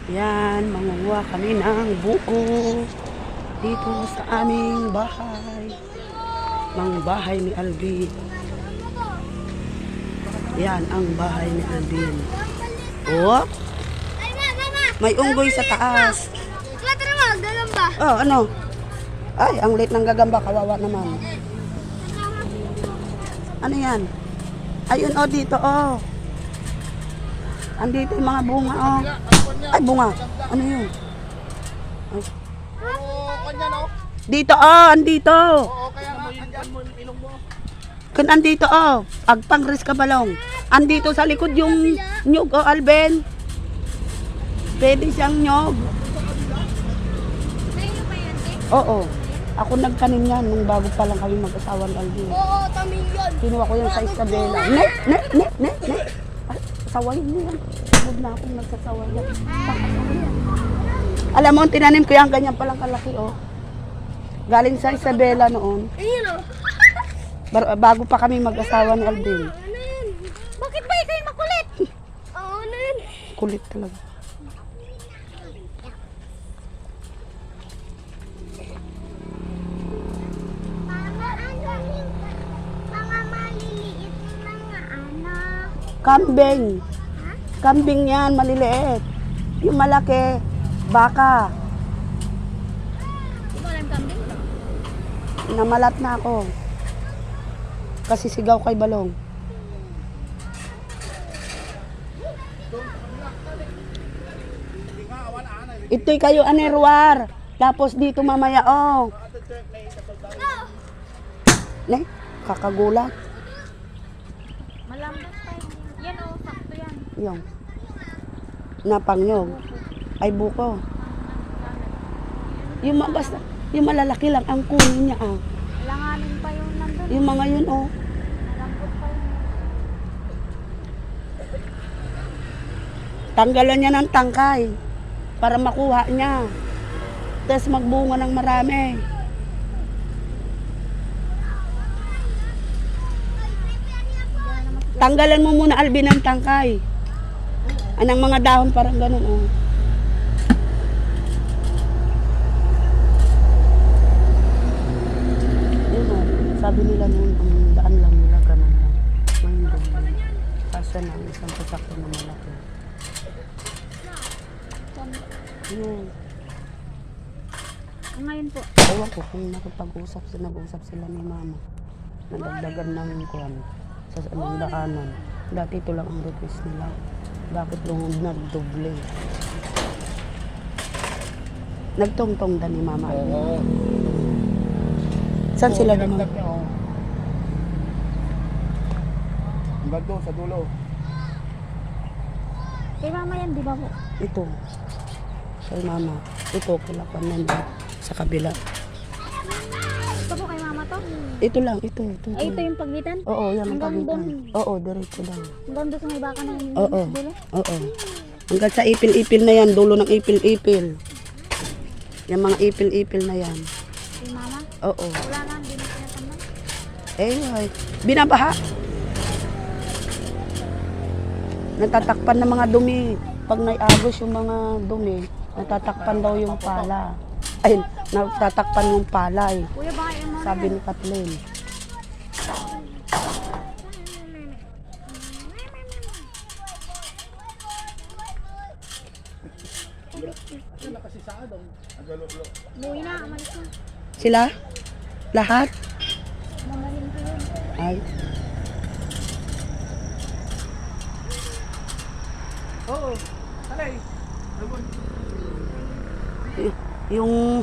Yan, mangunguha kami ng buko dito sa aming bahay. Mang bahay ni Alvin. Yan ang bahay ni Alvin. Oh, may unggoy sa taas. Oh, ano? Ay, ang late ng gagamba, kawawa naman. Ano yan? Ayun, oh, dito, oh. Andito yung mga bunga, oh. Ay, bunga. Ano yun? Ay. Dito, oh, andito. Kung andito, oh. Agpangris ka balong. Andito sa likod yung nyug, oh, Alben. Pwede siyang nyug. Oo. Ako nagtanim yan nung bago pa lang kami mag-asawa ng Alvin. Oo, tamin yun. Kinuha ko yan sa Isabela. Ne. Ay, sawayin mo yan. Huwag na akong nagsasaway yan. Alam mo, tinanim ko yan, ganyan palang kalaki, oh. Galing sa Isabela noon. Ayun, oh. Bago pa kami mag-asawa ni Alvin. Ano yun? Bakit ba ikaw yung makulit? Oo, ano yun? Kulit talaga. Mga maliliit na mga anak. Kambing. Kambing yan, maliliit. Yung malaki, baka. Di ba alam kambing? Namalat na ako. Kasi sigaw kay Balong. Ito'y kayo anerwar. Tapos dito mamaya, oh. Ne, kakagulat. Malambot pa yun. Yan, oh, sakto yan. Yung napangnyog. Ay buko. Yung basta, yung malalaki lang ang kunin niya, ah. Langanin pa yung nandun. Yung mga yun, oh. Malambot pa yun. Tanggalan niya ng tangkay para makuha niya. Tapos magbunga ng marami. Tanggalan mo muna, Alvin, ng tangkay. Anong mga dahon parang ganun, oh. Yun, oh. Sabi nila noon, ang daan lang nila, ganun lang. Mahindog lang. Kasya na, isang sasakyan na malaki. Yun. Ngayon po. Ewan ko kung nag-usap sila ni Mama. Nadagdagan ng kuwan sa anong daanan. Dati ito lang ang request nila. Bakit lungod na doble? Nagtongtong da ni Mama. Oo. Saan sila naman? Hanggang doon sa dulo. Kay mama yan, di ba po? Ito. Kay Mama. Ito, kulapan nandun sa kabila. Ito po kay mama to? Ito lang, ito. Ay, ito yung pagitan? Oo, yan ang Hanggang pagitan. doon. Oo, diretso lang. Hanggang doon sa may baka na yun. Oo. sa dulo? Oo. Hanggang sa ipil-ipil na yan, dulo ng ipil-ipil. Yung mga ipil-ipil na yan. Kay mama? Oo. Wala na, hindi na tinatamnan. Ay, binabaha. Natatakpan ng mga dumi. Pag naiagos yung mga dumi, natatakpan daw yung pala. Ay, natatakpan yung palay. Kuya, baka yung muna. Sabi ni Kathleen. Buhay na, amalis na. Sila? Lahat? Mamahin ko yun. Ay. Oo. Talay. Yung